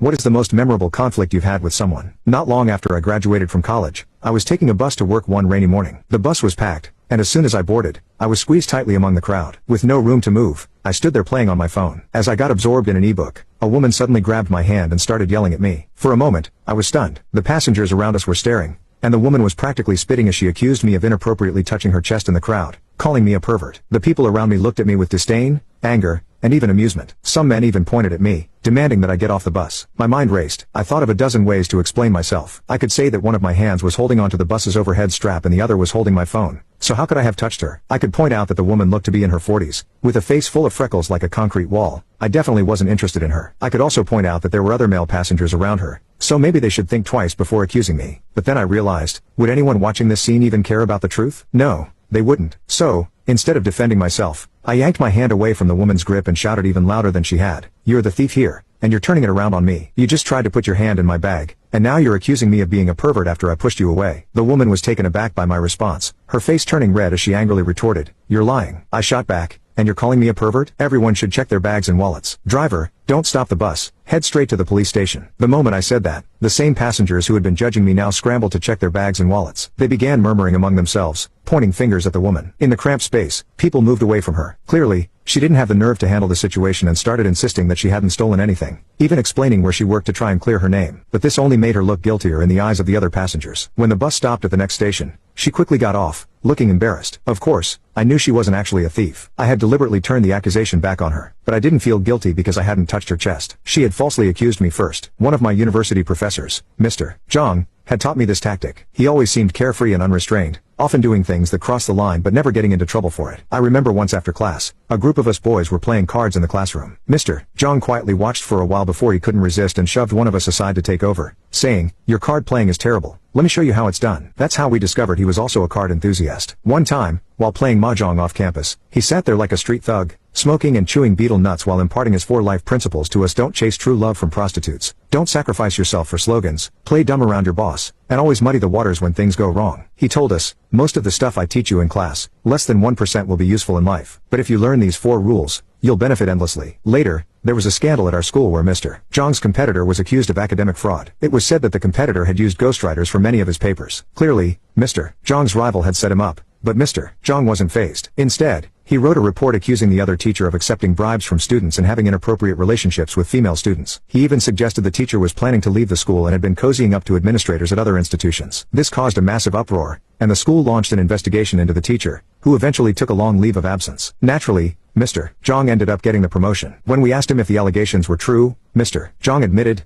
What is the most memorable conflict you've had with someone? Not long after I graduated from college, I was taking a bus to work one rainy morning. The bus was packed, and as soon as I boarded, I was squeezed tightly among the crowd. With no room to move, I stood there playing on my phone. As I got absorbed in an ebook, a woman suddenly grabbed my hand and started yelling at me. For a moment, I was stunned. The passengers around us were staring, and the woman was practically spitting as she accused me of inappropriately touching her chest in the crowd, calling me a pervert. The people around me looked at me with disdain, anger, and even amusement. Some men even pointed at me, demanding that I get off the bus. My mind raced. I thought of a dozen ways to explain myself. I could say that one of my hands was holding onto the bus's overhead strap and the other was holding my phone. So how could I have touched her? I could point out that the woman looked to be in her 40s, with a face full of freckles like a concrete wall. I definitely wasn't interested in her. I could also point out that there were other male passengers around her, so maybe they should think twice before accusing me. But then I realized, would anyone watching this scene even care about the truth? No, they wouldn't. So, instead of defending myself, I yanked my hand away from the woman's grip and shouted even louder than she had. "You're the thief here, and you're turning it around on me. You just tried to put your hand in my bag, and now you're accusing me of being a pervert after I pushed you away." The woman was taken aback by my response, her face turning red as she angrily retorted, "You're lying." I shot back, "And you're calling me a pervert? Everyone should check their bags and wallets. Driver, don't stop the bus. Head straight to the police station." The moment I said that, the same passengers who had been judging me now scrambled to check their bags and wallets. They began murmuring among themselves, pointing fingers at the woman. In the cramped space, people moved away from her. Clearly, she didn't have the nerve to handle the situation and started insisting that she hadn't stolen anything, even explaining where she worked to try and clear her name. But this only made her look guiltier in the eyes of the other passengers. When the bus stopped at the next station, she quickly got off, looking embarrassed. Of course, I knew she wasn't actually a thief. I had deliberately turned the accusation back on her, but I didn't feel guilty because I hadn't touched her chest. She had falsely accused me first. One of my university professors, Mr. Zhang, had taught me this tactic. He always seemed carefree and unrestrained, often doing things that crossed the line but never getting into trouble for it. I remember once after class, a group of us boys were playing cards in the classroom. Mr. Zhang quietly watched for a while before he couldn't resist and shoved one of us aside to take over, saying, "Your card playing is terrible. Let me show you how it's done." That's how we discovered he was also a card enthusiast. One time, while playing mahjong off campus, he sat there like a street thug, smoking and chewing betel nuts while imparting his 4 life principles to us. Don't chase true love from prostitutes. Don't sacrifice yourself for slogans. Play dumb around your boss. And always muddy the waters when things go wrong. He told us, most of the stuff I teach you in class, less than 1% will be useful in life. But if you learn these 4 rules, you'll benefit endlessly. Later, there was a scandal at our school where Mr. Zhang's competitor was accused of academic fraud. It was said that the competitor had used ghostwriters for many of his papers. Clearly, Mr. Zhang's rival had set him up, but Mr. Zhang wasn't fazed. Instead, he wrote a report accusing the other teacher of accepting bribes from students and having inappropriate relationships with female students. He even suggested the teacher was planning to leave the school and had been cozying up to administrators at other institutions. This caused a massive uproar, and the school launched an investigation into the teacher, who eventually took a long leave of absence. Naturally, Mr. Zhang ended up getting the promotion. When we asked him if the allegations were true, Mr. Zhang admitted,